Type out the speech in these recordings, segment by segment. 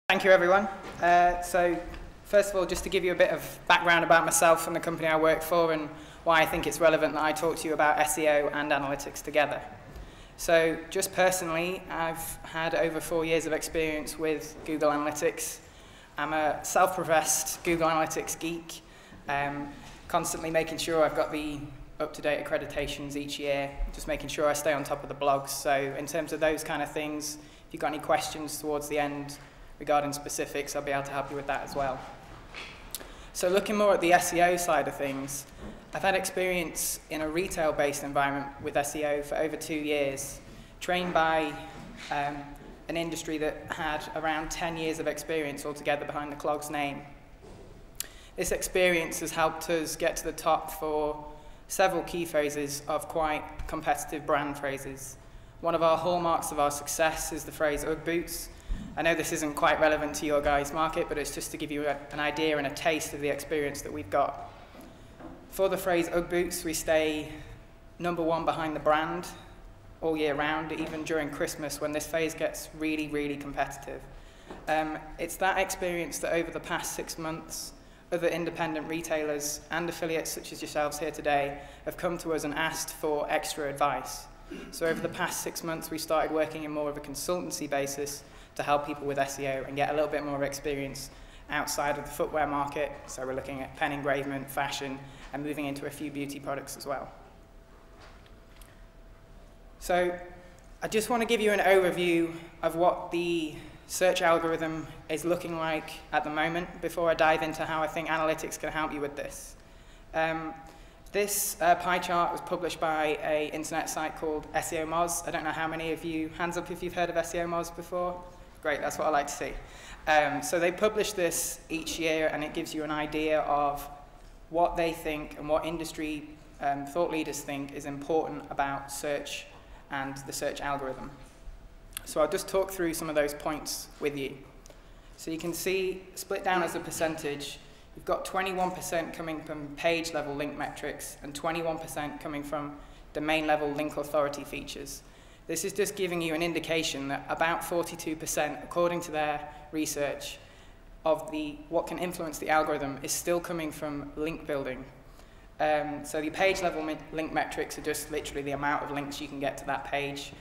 Thank you, everyone. So first of all, just to give you a bit of background about myself and the company I work for and why I think it's relevant that I talk to you about SEO and analytics together. So just personally, I've had over 4 years of experience with Google Analytics. I'm a self-professed Google Analytics geek, constantly making sure I've got the up-to-date accreditations each year, just making sure I stay on top of the blogs. So in terms of those kind of things, if you've got any questions towards the end regarding specifics, I'll be able to help you with that as well. So looking more at the SEO side of things, I've had experience in a retail-based environment with SEO for over 2 years, trained by an industry that had around 10 years of experience altogether behind the clog's name. This experience has helped us get to the top for several key phrases of quite competitive brand phrases. One of our hallmarks of our success is the phrase "Ugg boots." I know this isn't quite relevant to your guys' market, but it's just to give you an idea and a taste of the experience that we've got. For the phrase "Ugg boots," we stay #1 behind the brand all year round, even during Christmas when this phase gets really, really competitive. It's that experience that over the past 6 months, other independent retailers and affiliates such as yourselves here today have come to us and asked for extra advice. So over the past 6 months, we started working in more of a consultancy basis to help people with SEO and get a little bit more experience outside of the footwear market. So we're looking at pen engravement, fashion, and moving into a few beauty products as well. So I just want to give you an overview of what the search algorithm is looking like at the moment before I dive into how I think analytics can help you with this. This pie chart was published by an internet site called SEO Moz. I don't know how many of you, hands up if you've heard of SEO Moz before. Great, that's what I like to see. So they publish this each year, and it gives you an idea of what they think and what industry thought leaders think is important about search and the search algorithm. So I'll just talk through some of those points with you. So you can see, split down as a percentage, you've got 21% coming from page-level link metrics and 21% coming from domain-level link authority features. This is just giving you an indication that about 42%, according to their research, of what can influence the algorithm is still coming from link building. So the page-level link metrics are just literally the amount of links you can get to that page.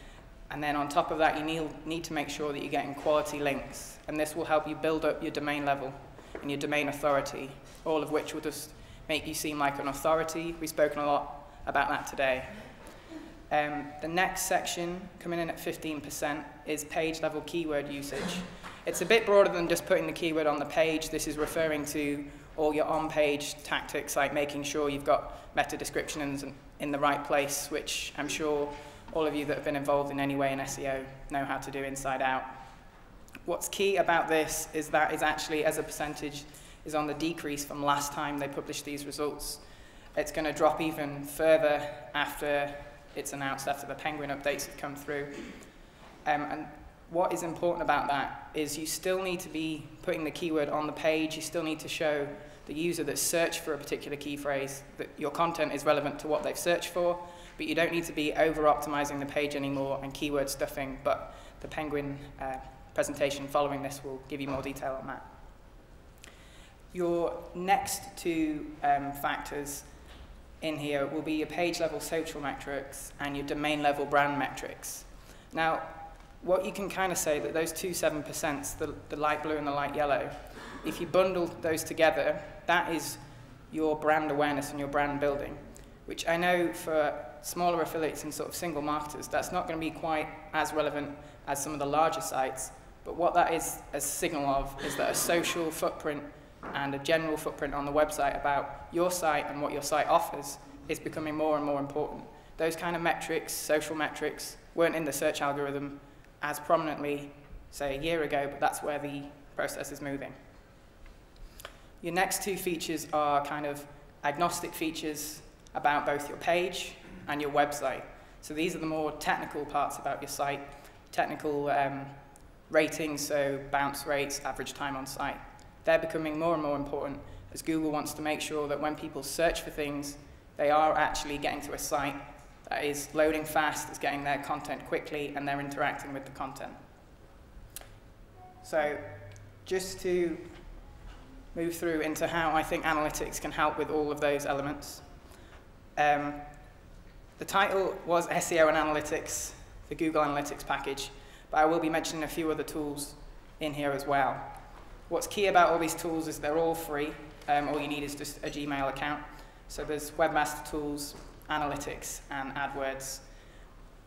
And then on top of that, you need to make sure that you're getting quality links. And this will help you build up your domain level and your domain authority, all of which will just make you seem like an authority. We've spoken a lot about that today. The next section, coming in at 15%, is page-level keyword usage. It's a bit broader than just putting the keyword on the page. This is referring to all your on-page tactics, like making sure you've got meta descriptions in the right place, which I'm sure all of you that have been involved in any way in SEO know how to do inside out. What's key about this is that it's actually, as a percentage, is on the decrease from last time they published these results. It's going to drop even further after it's announced, after the Penguin updates have come through. And what is important about that is you still need to be putting the keyword on the page. You still need to show the user that's searched for a particular key phrase that your content is relevant to what they've searched for, but you don't need to be over-optimizing the page anymore and keyword stuffing, but the Penguin presentation following this will give you more detail on that. Your next two factors in here will be your page-level social metrics and your domain-level brand metrics. Now, what you can kind of say that those two 7%, the light blue and the light yellow, if you bundle those together, that is your brand awareness and your brand building, which I know for smaller affiliates and sort of single marketers, that's not going to be quite as relevant as some of the larger sites. But what that is a signal of is that a social footprint and a general footprint on the website about your site and what your site offers is becoming more and more important. Those kind of metrics, social metrics, weren't in the search algorithm as prominently, say, a year ago, but that's where the process is moving. Your next two features are kind of agnostic features about both your page and your website. So these are the more technical parts about your site, technical ratings, so bounce rates, average time on site. They're becoming more and more important as Google wants to make sure that when people search for things, they are actually getting to a site that is loading fast, is getting their content quickly, and they're interacting with the content. So just to move through into how I think analytics can help with all of those elements. The title was SEO and Analytics, the Google Analytics package, but I will be mentioning a few other tools in here as well. What's key about all these tools is they're all free. All you need is just a Gmail account. So there's Webmaster Tools, Analytics, and AdWords.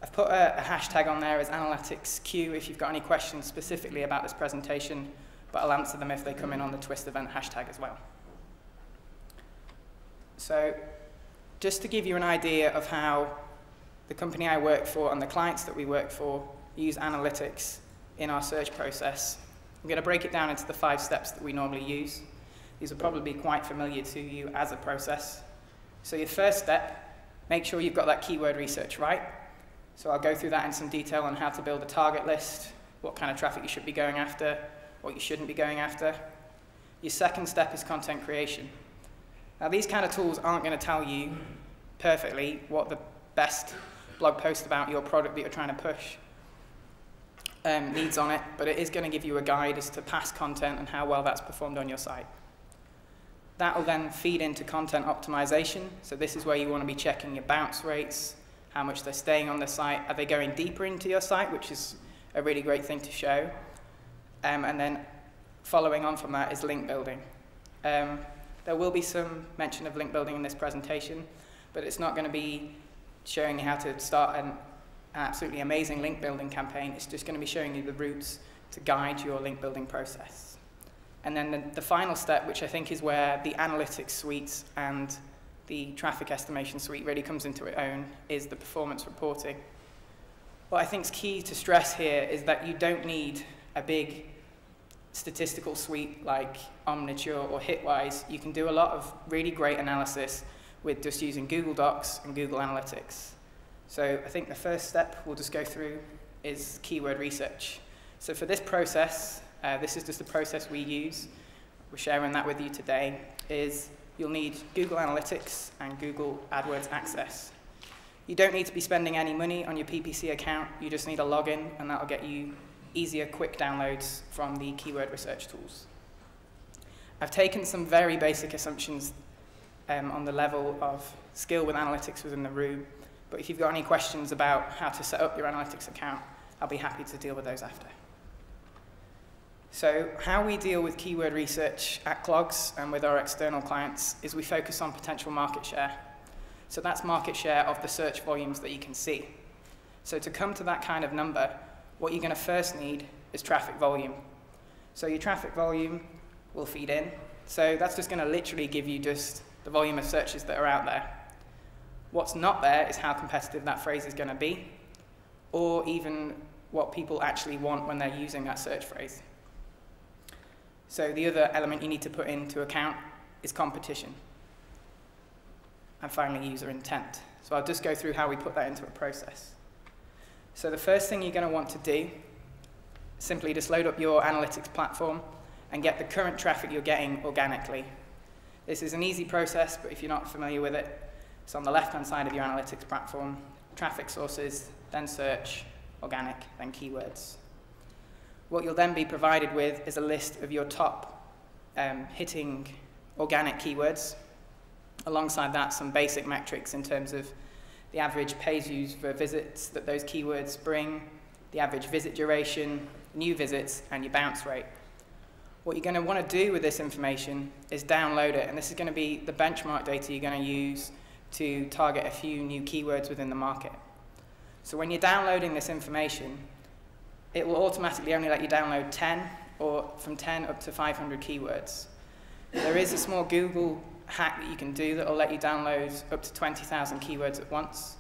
I've put a hashtag on there as AnalyticsQ if you've got any questions specifically about this presentation, but I'll answer them if they come in on the Twist event hashtag as well. So just to give you an idea of how the company I work for and the clients that we work for use analytics in our search process, I'm going to break it down into the 5 steps that we normally use. These will probably be quite familiar to you as a process. So your first step, make sure you've got that keyword research right. So I'll go through that in some detail on how to build a target list, what kind of traffic you should be going after, what you shouldn't be going after. Your second step is content creation. Now these kind of tools aren't going to tell you perfectly what the best blog post about your product that you're trying to push needs on it, but it is going to give you a guide as to past content and how well that's performed on your site. That will then feed into content optimization. So this is where you want to be checking your bounce rates, how much they're staying on the site. Are they going deeper into your site, which is a really great thing to show. And then following on from that is link building. There will be some mention of link building in this presentation, but it's not going to be showing you how to start an absolutely amazing link building campaign. It's just going to be showing you the routes to guide your link building process. And then the final step, which I think is where the analytics suite and the traffic estimation suite really comes into its own, is the performance reporting. What I think is key to stress here is that you don't need a big statistical suite like MoreNiche or Hitwise. You can do a lot of really great analysis with just using Google Docs and Google Analytics. So I think the first step we'll just go through is keyword research. So for this process, this is just the process we use. We're sharing that with you today. Is you'll need Google Analytics and Google AdWords Access. You don't need to be spending any money on your PPC account. You just need a login, and that'll get you easier, quick downloads from the keyword research tools. I've taken some very basic assumptions on the level of skill with analytics within the room, but if you've got any questions about how to set up your analytics account, I'll be happy to deal with those after. So how we deal with keyword research at Clogs and with our external clients is we focus on potential market share. So that's market share of the search volumes that you can see. So to come to that kind of number, what you're going to first need is traffic volume. So your traffic volume will feed in. So that's just going to literally give you just the volume of searches that are out there. What's not there is how competitive that phrase is going to be, or even what people actually want when they're using that search phrase. So the other element you need to put into account is competition. And finally, user intent. So I'll just go through how we put that into a process. So the first thing you're going to want to do is simply just load up your analytics platform and get the current traffic you're getting organically. This is an easy process, but if you're not familiar with it, it's on the left-hand side of your analytics platform, traffic sources, then search, organic, then keywords. What you'll then be provided with is a list of your top hitting organic keywords. Alongside that, some basic metrics in terms of the average page views for visits that those keywords bring, the average visit duration, new visits, and your bounce rate. What you're going to want to do with this information is download it, and this is going to be the benchmark data you're going to use to target a few new keywords within the market. So when you're downloading this information, it will automatically only let you download 10 or from 10 up to 500 keywords. There is a small Google hack that you can do that will let you download up to 20,000 keywords at once.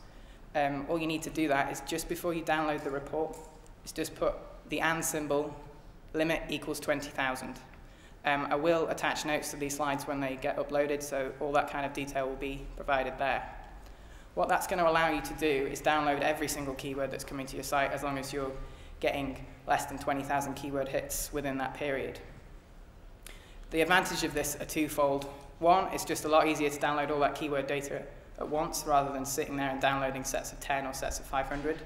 All you need to do that is just before you download the report, is just put the and symbol, limit equals 20,000. I will attach notes to these slides when they get uploaded, so all that kind of detail will be provided there. What that's going to allow you to do is download every single keyword that's coming to your site as long as you're getting less than 20,000 keyword hits within that period. The advantage of this are twofold. One, it's just a lot easier to download all that keyword data at once rather than sitting there and downloading sets of 10 or sets of 500.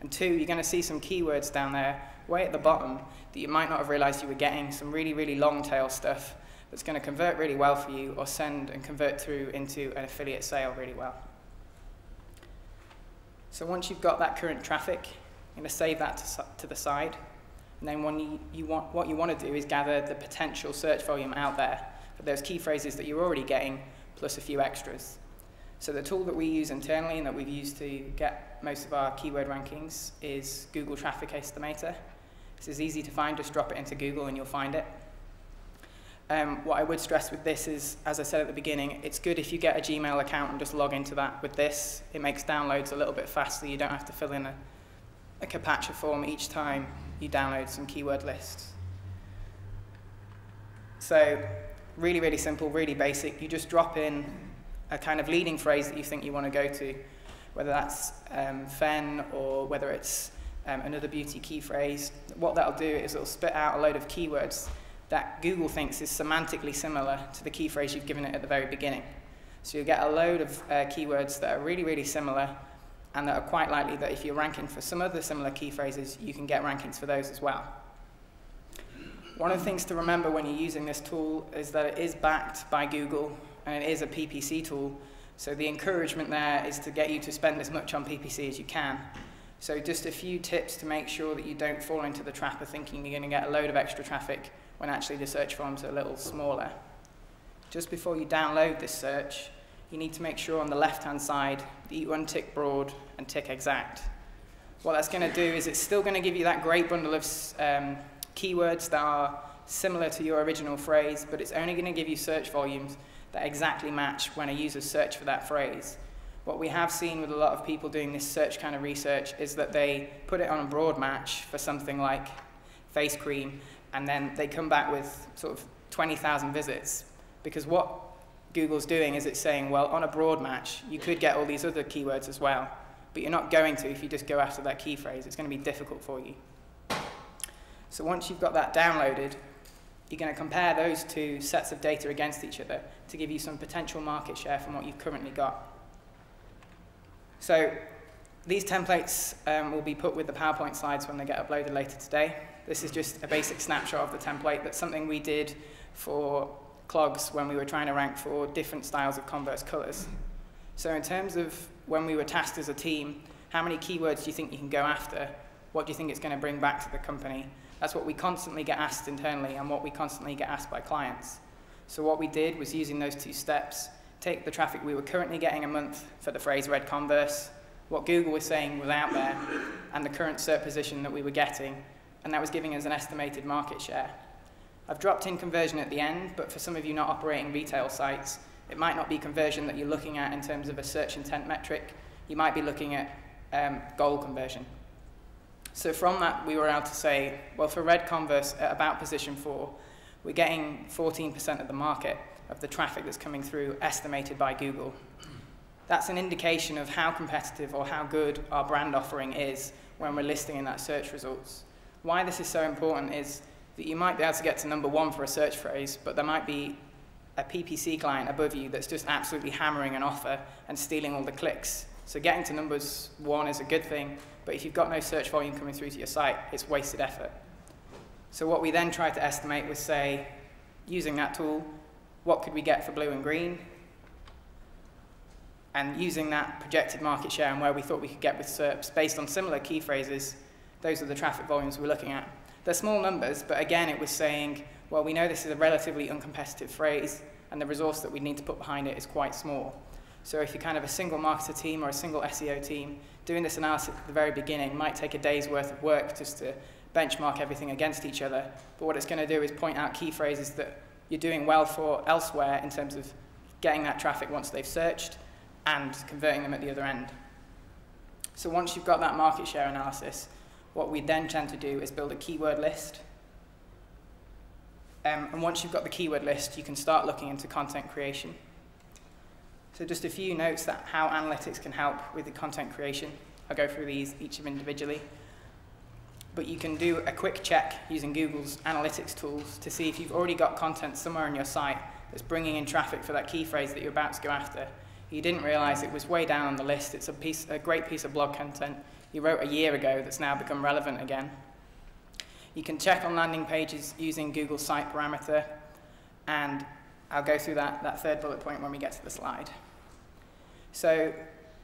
And 2, you're going to see some keywords down there way at the bottom that you might not have realized you were getting, some really, really long tail stuff that's going to convert really well for you or send and convert through into an affiliate sale really well. So once you've got that current traffic, you're going to save that to the side. And then what you want to do is gather the potential search volume out there for those key phrases that you're already getting, plus a few extras. So the tool that we use internally and that we've used to get most of our keyword rankings is Google Traffic Estimator. This is easy to find, just drop it into Google and you'll find it. What I would stress with this is, as I said at the beginning, it's good if you get a Gmail account and just log into that with this. It makes downloads a little bit faster. You don't have to fill in a CAPTCHA form each time you download some keyword lists. So really, really simple, really basic. You just drop in a kind of leading phrase that you think you want to go to, whether that's fen or whether it's another beauty key phrase. What that'll do is it'll spit out a load of keywords that Google thinks is semantically similar to the key phrase you've given it at the very beginning. So you'll get a load of keywords that are really, really similar and that are quite likely that if you're ranking for some other similar key phrases, you can get rankings for those as well. One of the things to remember when you're using this tool is that it is backed by Google and it is a PPC tool. So the encouragement there is to get you to spend as much on PPC as you can. So just a few tips to make sure that you don't fall into the trap of thinking you're going to get a load of extra traffic when actually the search forms are a little smaller. Just before you download this search, you need to make sure on the left-hand side that you untick broad and tick exact. What that's going to do is it's still going to give you that great bundle of keywords that are similar to your original phrase, but it's only going to give you search volumes that exactly match when a user search for that phrase. What we have seen with a lot of people doing this search kind of research is that they put it on a broad match for something like face cream, and then they come back with sort of 20,000 visits, because what Google's doing is it's saying, well, on a broad match, you could get all these other keywords as well, but you're not going to if you just go after that key phrase. It's going to be difficult for you. So once you've got that downloaded, you're going to compare those two sets of data against each other to give you some potential market share from what you've currently got. So these templates will be put with the PowerPoint slides when they get uploaded later today. This is just a basic snapshot of the template. That's something we did for clogs when we were trying to rank for different styles of Converse colors. So in terms of when we were tasked as a team, how many keywords do you think you can go after? What do you think it's going to bring back to the company? That's what we constantly get asked internally and what we constantly get asked by clients. So what we did was, using those two steps, take the traffic we were currently getting a month for the phrase red Converse, what Google was saying was out there, and the current SERP position that we were getting, and that was giving us an estimated market share. I've dropped in conversion at the end, but for some of you not operating retail sites, it might not be conversion that you're looking at in terms of a search intent metric. You might be looking at goal conversion. So from that, we were able to say, well, for red Converse at about position 4, we're getting 14% of the market of the traffic that's coming through estimated by Google. That's an indication of how competitive or how good our brand offering is when we're listing in that search results. Why this is so important is that you might be able to get to number 1 for a search phrase, but there might be a PPC client above you that's just absolutely hammering an offer and stealing all the clicks. So getting to numbers 1 is a good thing, but if you've got no search volume coming through to your site, it's wasted effort. So what we then tried to estimate was, say, using that tool, what could we get for blue and green? And using that projected market share and where we thought we could get with SERPs based on similar key phrases, those are the traffic volumes we're looking at. They're small numbers, but again, it was saying, well, we know this is a relatively uncompetitive phrase, and the resource that we need to put behind it is quite small. So if you're kind of a single marketer team or a single SEO team, doing this analysis at the very beginning might take a day's worth of work just to benchmark everything against each other. But what it's going to do is point out key phrases that you're doing well for elsewhere in terms of getting that traffic once they've searched and converting them at the other end. So once you've got that market share analysis, what we then tend to do is build a keyword list. And once you've got the keyword list, you can start looking into content creation. So just a few notes that how analytics can help with the content creation. I'll go through these each individually. But you can do a quick check using Google's analytics tools to see if you've already got content somewhere on your site that's bringing in traffic for that key phrase that you're about to go after. You didn't realize it was way down on the list. It's a great piece of blog content. you wrote a year ago that's now become relevant again. You can check on landing pages using Google Site Parameter, and I'll go through that third bullet point when we get to the slide. So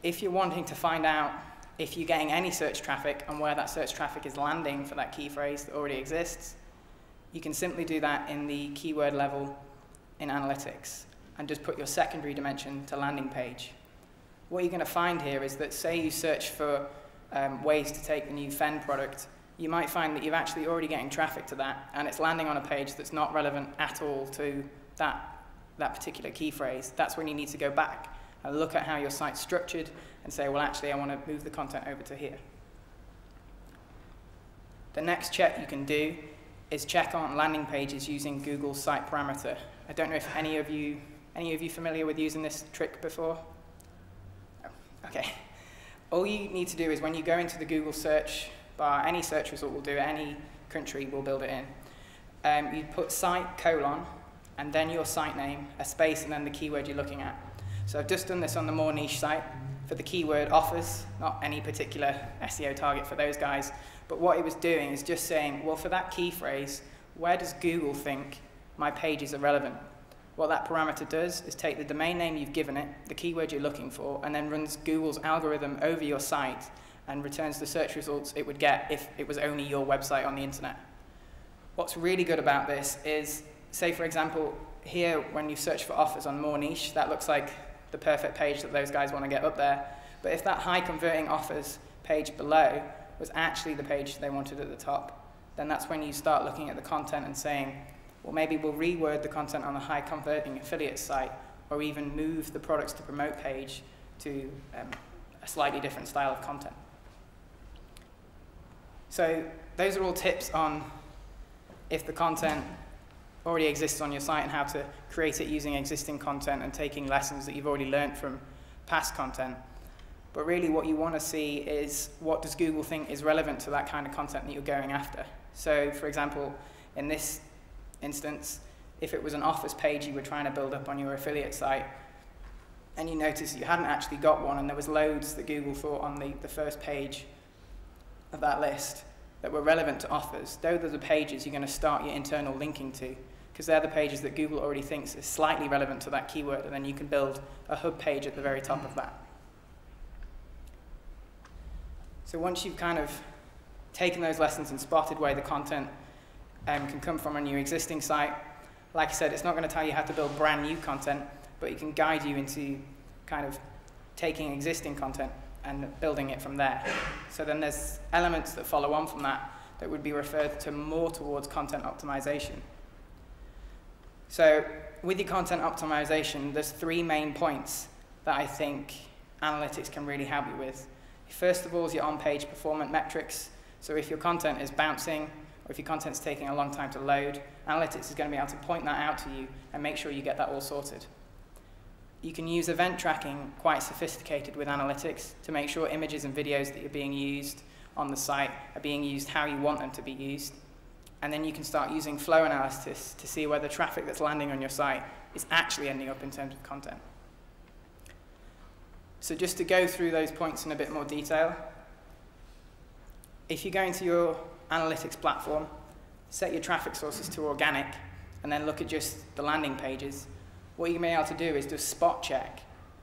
if you're wanting to find out if you're getting any search traffic and where that search traffic is landing for that key phrase that already exists, you can simply do that in the keyword level in analytics and just put your secondary dimension to landing page. What you're going to find here is that, say you search for ways to take the new Fen product, you might find that you're actually already getting traffic to that, and it's landing on a page that's not relevant at all to that particular key phrase. That's when you need to go back and look at how your site's structured and say, well, actually, I want to move the content over to here. The next check you can do is check on landing pages using Google Site Parameter. I don't know if any of you familiar with using this trick before? Oh, okay. All you need to do is when you go into the Google search bar, any search result will do it, any country will build it in. You put site colon, and then your site name, a space, and then the keyword you're looking at. So I've just done this on the MoreNiche site for the keyword offers, not any particular SEO target for those guys, but what it was doing is just saying, well, for that key phrase, where does Google think my pages are relevant? What that parameter does is take the domain name you've given it, the keyword you're looking for, and then runs Google's algorithm over your site and returns the search results it would get if it was only your website on the internet. What's really good about this is, say for example, here when you search for offers on MoreNiche, that looks like the perfect page that those guys want to get up there. But if that high converting offers page below was actually the page they wanted at the top, then that's when you start looking at the content and saying, well, maybe we'll reword the content on the high converting affiliate site, or even move the products to promote page to a slightly different style of content. So those are all tips on if the content already exists on your site and how to create it using existing content and taking lessons that you've already learned from past content. But really what you want to see is, what does Google think is relevant to that kind of content that you're going after? So for example, in this instance, if it was an offers page you were trying to build up on your affiliate site, and you noticed you hadn't actually got one, and there was loads that Google thought on the first page of that list that were relevant to offers, those are the pages you're going to start your internal linking to, because they're the pages that Google already thinks is slightly relevant to that keyword, and then you can build a hub page at the very top of that. So once you've kind of taken those lessons and spotted where the content can come from on your existing site, like I said, it's not going to tell you how to build brand new content, but it can guide you into kind of taking existing content and building it from there. So then there's elements that follow on from that that would be referred to more towards content optimization. So with your content optimization, there's 3 main points that I think analytics can really help you with. First of all is your on-page performance metrics. So if your content is bouncing, or if your content's taking a long time to load, analytics is going to be able to point that out to you and make sure you get that all sorted. You can use event tracking, quite sophisticated with analytics, to make sure images and videos that are being used on the site are being used how you want them to be used. And then you can start using flow analysis to see whether traffic that's landing on your site is actually ending up in terms of content. So just to go through those points in a bit more detail, if you go into your analytics platform, set your traffic sources to organic, and then look at just the landing pages, what you may be able to do is just spot check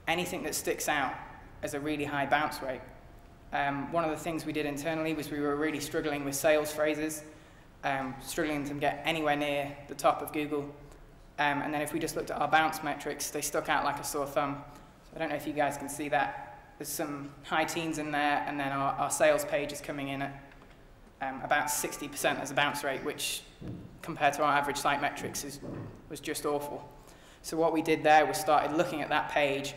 anything that sticks out as a really high bounce rate. One of the things we did internally was we were really struggling with sales phrases, struggling to get anywhere near the top of Google. And then if we just looked at our bounce metrics, they stuck out like a sore thumb. So I don't know if you guys can see that. There's some high teens in there, and then our sales page is coming in at about 60% as a bounce rate, which compared to our average site metrics was just awful. So what we did there was started looking at that page,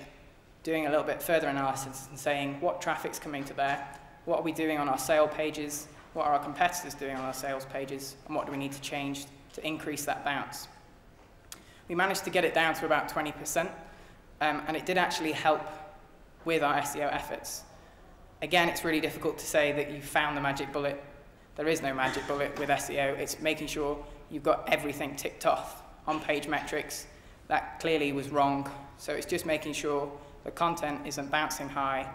doing a little bit further analysis and saying what traffic's coming to there, what are we doing on our sale pages, what are our competitors doing on our sales pages, and what do we need to change to increase that bounce. We managed to get it down to about 20%, and it did actually help with our SEO efforts. Again, it's really difficult to say that you've found the magic bullet. There is no magic bullet with SEO. It's making sure you've got everything ticked off. On-page metrics, that clearly was wrong. So it's just making sure the content isn't bouncing high,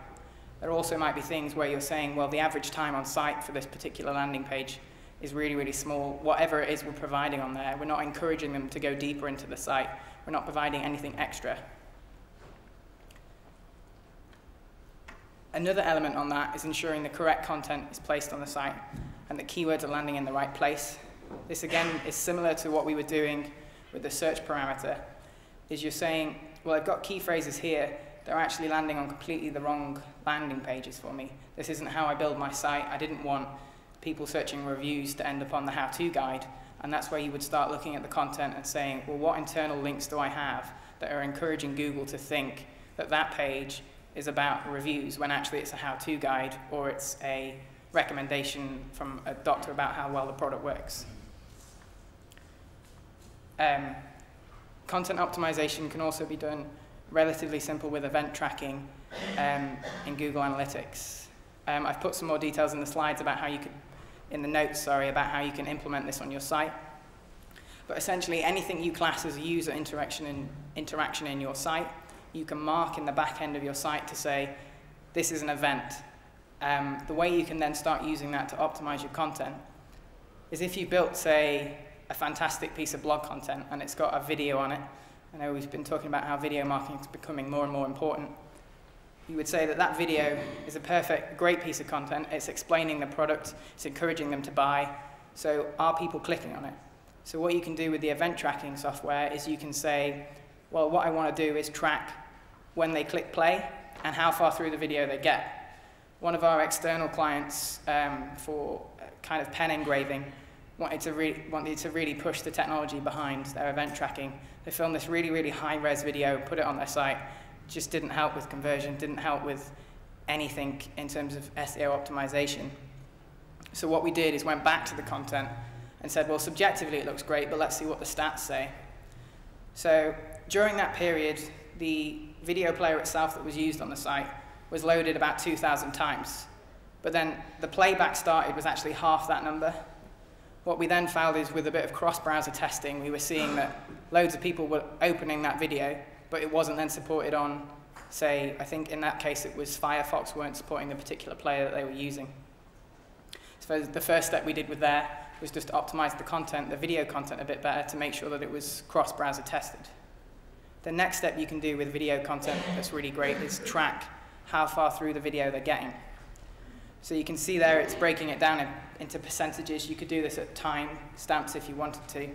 There also might be things where you're saying, well, the average time on site for this particular landing page is really, really small. Whatever it is we're providing on there, we're not encouraging them to go deeper into the site. We're not providing anything extra. Another element on that is ensuring the correct content is placed on the site and that keywords are landing in the right place. This again is similar to what we were doing with the search parameter, is you're saying, well, I've got key phrases here, they're actually landing on completely the wrong landing pages for me. This isn't how I build my site. I didn't want people searching reviews to end up on the how-to guide, and that's where you would start looking at the content and saying, well, what internal links do I have that are encouraging Google to think that that page is about reviews when actually it's a how-to guide or it's a recommendation from a doctor about how well the product works. Content optimization can also be done relatively simple with event tracking in Google Analytics. I've put some more details in the slides about how you could, in the notes, sorry, about how you can implement this on your site. But essentially, anything you class as a user interaction in your site, you can mark in the back end of your site to say, this is an event. The way you can then start using that to optimize your content is if you built, say, a fantastic piece of blog content and it's got a video on it. I know we've been talking about how video marketing is becoming more and more important. You would say that that video is a great piece of content. It's explaining the product. It's encouraging them to buy. So are people clicking on it? So what you can do with the event tracking software is you can say, well, what I want to do is track when they click play and how far through the video they get. One of our external clients for kind of pen engraving wanted to really push the technology behind their event tracking. They filmed this really, really high-res video, put it on their site. Just didn't help with conversion, didn't help with anything in terms of SEO optimization. So what we did is went back to the content and said, well, subjectively it looks great, but let's see what the stats say. So during that period, the video player itself that was used on the site was loaded about 2,000 times. But then the playback started was actually half that number. What we then found is with a bit of cross-browser testing, we were seeing that loads of people were opening that video, but it wasn't then supported on, say, I think in that case it was Firefox weren't supporting the particular player that they were using. So the first step we did with there was just to optimize the content, the video content a bit better to make sure that it was cross-browser tested. The next step you can do with video content that's really great is track how far through the video they're getting. So you can see there it's breaking it down into percentages. You could do this at time stamps if you wanted to.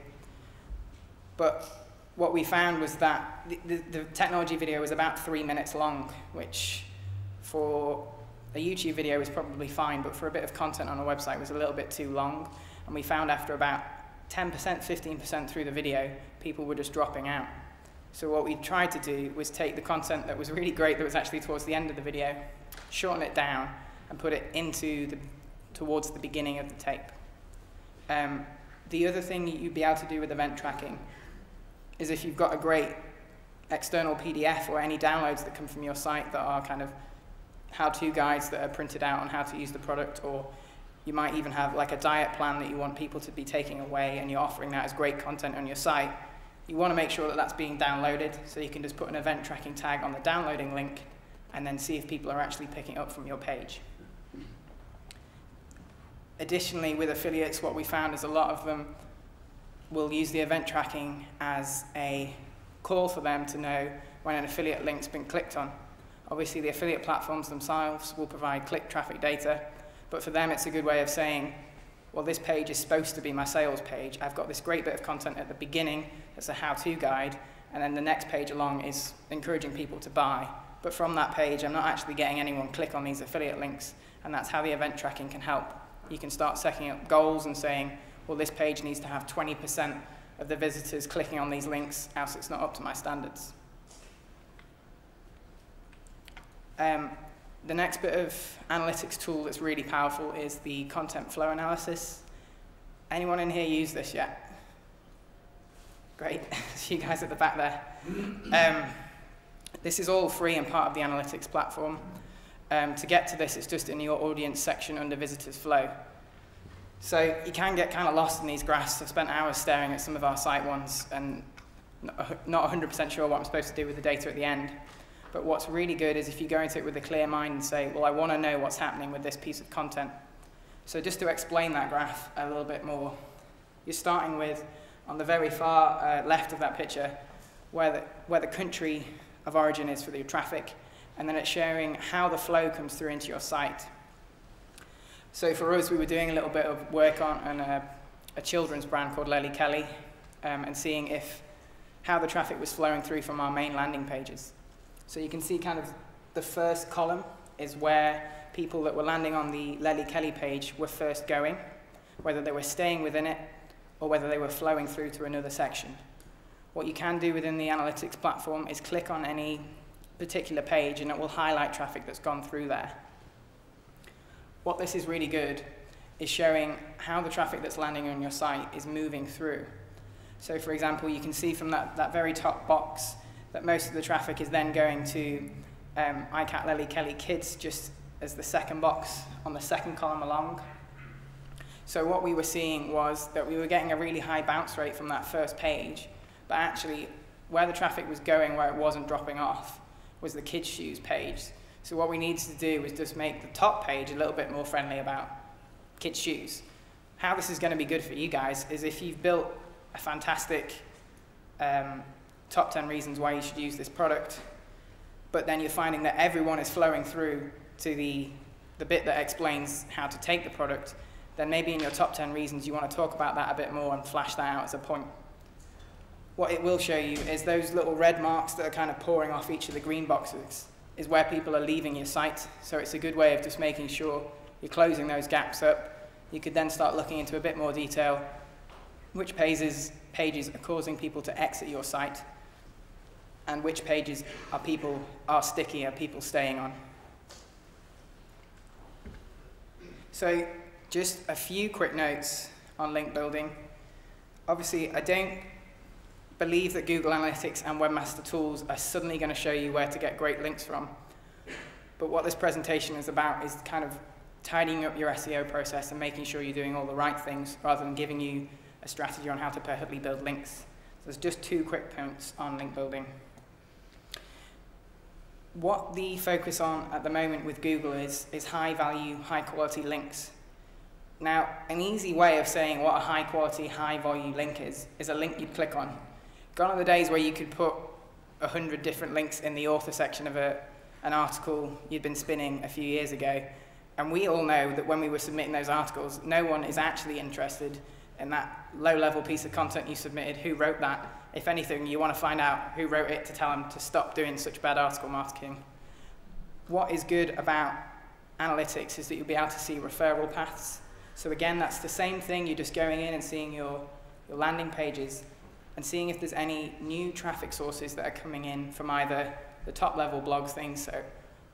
But what we found was that the technology video was about 3 minutes long, which for a YouTube video is probably fine, but for a bit of content on a website was a little bit too long. And we found after about 10%, 15% through the video, people were just dropping out. So what we tried to do was take the content that was really great that was actually towards the end of the video, shorten it down, and put it towards the beginning of the tape. The other thing you'd be able to do with event tracking is if you've got a great external PDF or any downloads that come from your site that are kind of how-to guides that are printed out on how to use the product, or you might even have like a diet plan that you want people to be taking away and you're offering that as great content on your site. You want to make sure that that's being downloaded, so you can just put an event tracking tag on the downloading link and then see if people are actually picking up from your page. Additionally, with affiliates, what we found is a lot of them will use the event tracking as a call for them to know when an affiliate link's been clicked on. Obviously, the affiliate platforms themselves will provide click traffic data, but for them it's a good way of saying, well, this page is supposed to be my sales page. I've got this great bit of content at the beginning that's a how-to guide, and then the next page along is encouraging people to buy. But from that page, I'm not actually getting anyone click on these affiliate links, and that's how the event tracking can help. You can start setting up goals and saying, well, this page needs to have 20% of the visitors clicking on these links, else it's not up to my standards. The next bit of analytics tool that's really powerful is the content flow analysis. Anyone in here use this yet? Great, see you guys at the back there. This is all free and part of the analytics platform. To get to this, it's just in your audience section under visitors flow. So you can get kind of lost in these graphs. I've spent hours staring at some of our site ones and not 100% sure what I'm supposed to do with the data at the end. But what's really good is if you go into it with a clear mind and say, well, I want to know what's happening with this piece of content. So just to explain that graph a little bit more, you're starting with, on the very far left of that picture, where the country of origin is for the traffic, and then it's showing how the flow comes through into your site. So for us, we were doing a little bit of work on a children's brand called Lely Kelly, and seeing how the traffic was flowing through from our main landing pages. So you can see kind of the first column is where people that were landing on the Lely Kelly page were first going, whether they were staying within it or whether they were flowing through to another section. What you can do within the analytics platform is click on any particular page and it will highlight traffic that's gone through there. What this is really good is showing how the traffic that's landing on your site is moving through. So for example, you can see from that very top box that most of the traffic is then going to iCat Lely Kelly Kids, just as the second box on the second column along. So what we were seeing was that we were getting a really high bounce rate from that first page, but actually where the traffic was going, where it wasn't dropping off, was the kids' shoes page. So what we needed to do was just make the top page a little bit more friendly about kids' shoes. How this is going to be good for you guys is if you've built a fantastic top 10 reasons why you should use this product, but then you're finding that everyone is flowing through to the bit that explains how to take the product, then maybe in your top 10 reasons you want to talk about that a bit more and flash that out as a point. What it will show you is those little red marks that are kind of pouring off each of the green boxes is where people are leaving your site. So it's a good way of just making sure you're closing those gaps up. You could then start looking into a bit more detail which pages are causing people to exit your site and which pages are sticky, are people staying on. So just a few quick notes on link building. Obviously, I don't believe that Google Analytics and Webmaster Tools are suddenly going to show you where to get great links from. But what this presentation is about is kind of tidying up your SEO process and making sure you're doing all the right things rather than giving you a strategy on how to perfectly build links. So there's just 2 quick points on link building. What the focus on at the moment with Google is high value, high quality links. Now, an easy way of saying what a high quality, high volume link is a link you'd click on. Gone are the days where you could put 100 different links in the author section of an article you'd been spinning a few years ago. And we all know that when we were submitting those articles, no one is actually interested in that low-level piece of content you submitted, who wrote that. If anything, you want to find out who wrote it to tell them to stop doing such bad article marketing. What is good about analytics is that you'll be able to see referral paths. So again, that's the same thing. You're just going in and seeing your landing pages and seeing if there's any new traffic sources that are coming in from either the top-level blog things, so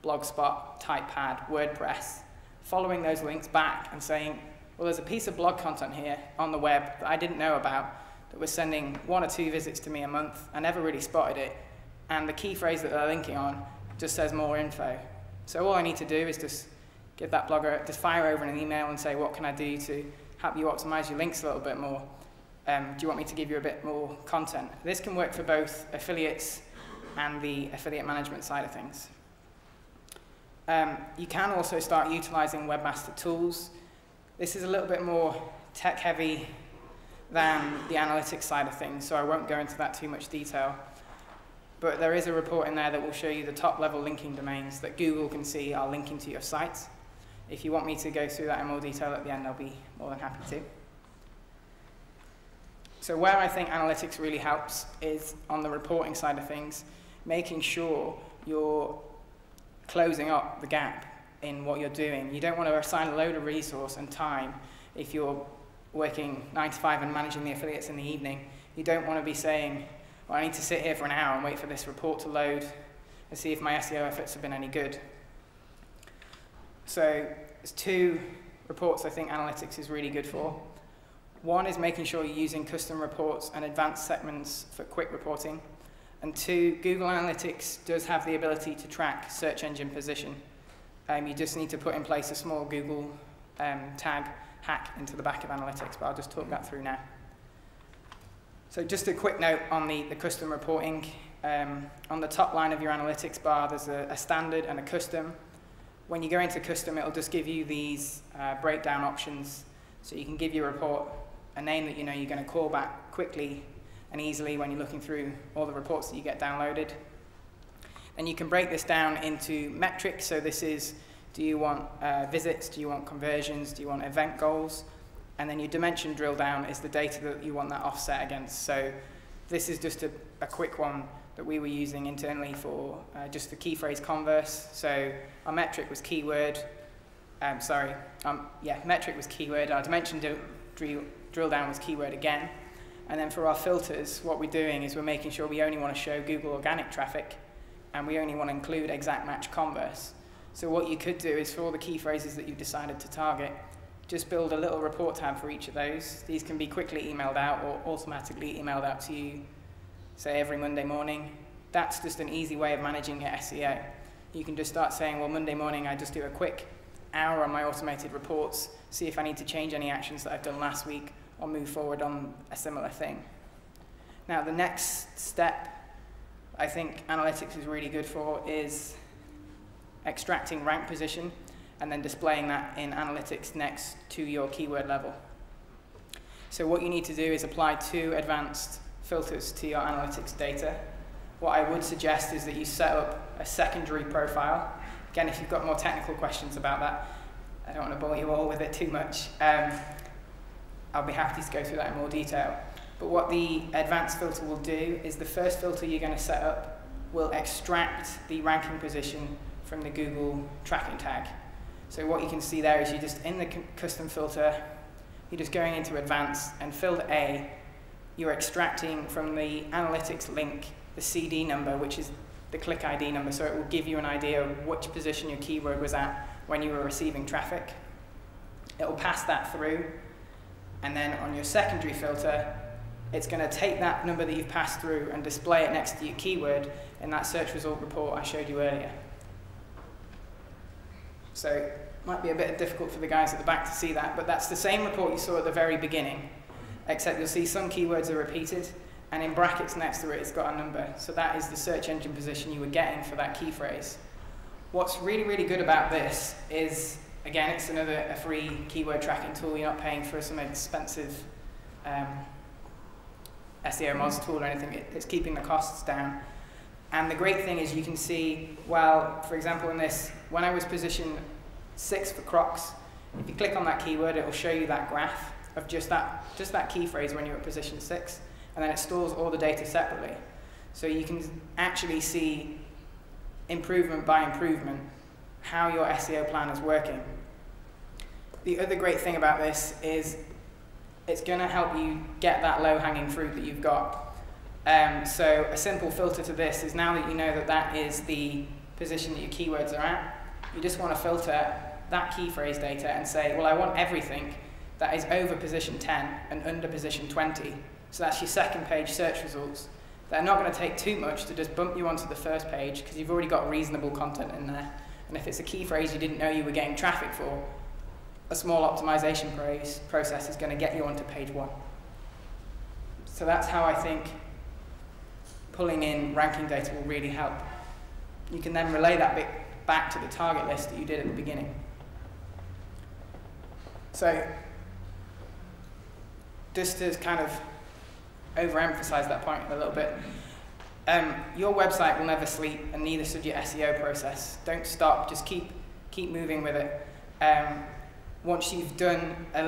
Blogspot, Typepad, WordPress, following those links back and saying, well, there's a piece of blog content here on the web that I didn't know about that was sending 1 or 2 visits to me a month. I never really spotted it. And the key phrase that they're linking on just says more info. So all I need to do is just give that blogger, just fire over an email and say, what can I do to help you optimize your links a little bit more? Do you want me to give you a bit more content? This can work for both affiliates and the affiliate management side of things. You can also start utilizing Webmaster Tools. This is a little bit more tech-heavy than the analytics side of things, so I won't go into that too much detail. But there is a report in there that will show you the top-level linking domains that Google can see are linking to your site. If you want me to go through that in more detail at the end, I'll be more than happy to. So where I think analytics really helps is on the reporting side of things, making sure you're closing up the gap in what you're doing. You don't want to assign a load of resource and time if you're working 9 to 5 and managing the affiliates in the evening. You don't want to be saying, well, I need to sit here for an hour and wait for this report to load and see if my SEO efforts have been any good. So there's 2 reports I think analytics is really good for. One is making sure you're using custom reports and advanced segments for quick reporting. And 2, Google Analytics does have the ability to track search engine position. You just need to put in place a small Google tag hack into the back of analytics, but I'll just talk that through now. So just a quick note on the custom reporting. On the top line of your analytics bar, there's a standard and a custom. When you go into custom, it'll just give you these breakdown options. So you can give your report a name that you know you're going to call back quickly and easily when you're looking through all the reports that you get downloaded. And you can break this down into metrics. So this is, do you want visits? Do you want conversions? Do you want event goals? And then your dimension drill down is the data that you want that offset against. So this is just a quick one that we were using internally for just the key phrase converse. So our metric was keyword. Metric was keyword. Our dimension drill down was keyword again. And then for our filters, what we're doing is we're making sure we only want to show Google organic traffic, and we only want to include exact match converse. So what you could do is for all the key phrases that you've decided to target, just build a little report tab for each of those. These can be quickly emailed out or automatically emailed out to you, say every Monday morning. That's just an easy way of managing your SEO. You can just start saying, well, Monday morning I just do a quick hour on my automated reports, see if I need to change any actions that I've done last week or move forward on a similar thing. Now the next step I think analytics is really good for is extracting rank position and then displaying that in analytics next to your keyword level. So what you need to do is apply 2 advanced filters to your analytics data. What I would suggest is that you set up a secondary profile. Again, if you've got more technical questions about that, I don't want to bore you all with it too much. I'll be happy to go through that in more detail. But what the advanced filter will do is the first filter you're going to set up will extract the ranking position from the Google tracking tag. So what you can see there is you're just in the custom filter, you're just going into advanced, and filter A, you're extracting from the analytics link the CD number, which is the click ID number, so it will give you an idea of which position your keyword was at when you were receiving traffic. It will pass that through, and then on your secondary filter, it's going to take that number that you've passed through and display it next to your keyword in that search result report I showed you earlier. So it might be a bit difficult for the guys at the back to see that, but that's the same report you saw at the very beginning, except you'll see some keywords are repeated, and in brackets next to it, it's got a number. So that is the search engine position you were getting for that key phrase. What's really, really good about this is, again, it's a free keyword tracking tool. You're not paying for some expensive SEO mods tool or anything. It's keeping the costs down. And the great thing is you can see, well, for example in this, when I was position 6 for Crocs, if you click on that keyword, it will show you that graph of just that key phrase when you're at position 6, and then it stores all the data separately. So you can actually see improvement by improvement how your SEO plan is working. The other great thing about this is it's going to help you get that low-hanging fruit that you've got. So a simple filter to this is, now that you know that that is the position that your keywords are at, you just want to filter that key phrase data and say, well, I want everything that is over position 10 and under position 20. So that's your second page search results. They're not going to take too much to just bump you onto the first page because you've already got reasonable content in there. And if it's a key phrase you didn't know you were getting traffic for, a small optimization process is going to get you onto page 1. So that's how I think pulling in ranking data will really help. You can then relay that bit back to the target list that you did at the beginning. So just to kind of overemphasize that point a little bit, your website will never sleep, and neither should your SEO process. Don't stop, just keep moving with it. Once you've done a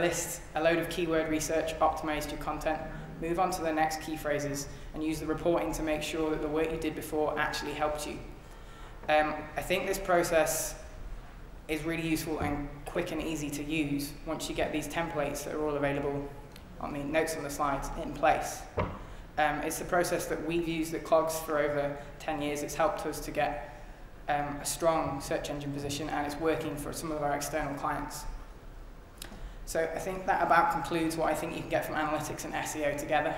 load of keyword research, optimized your content, move on to the next key phrases and use the reporting to make sure that the work you did before actually helped you. I think this process is really useful and quick and easy to use once you get these templates that are all available on the notes on the slides in place. It's a process that we've used at Clogs for over 10 years. It's helped us to get a strong search engine position, and it's working for some of our external clients. So I think that about concludes what I think you can get from analytics and SEO together.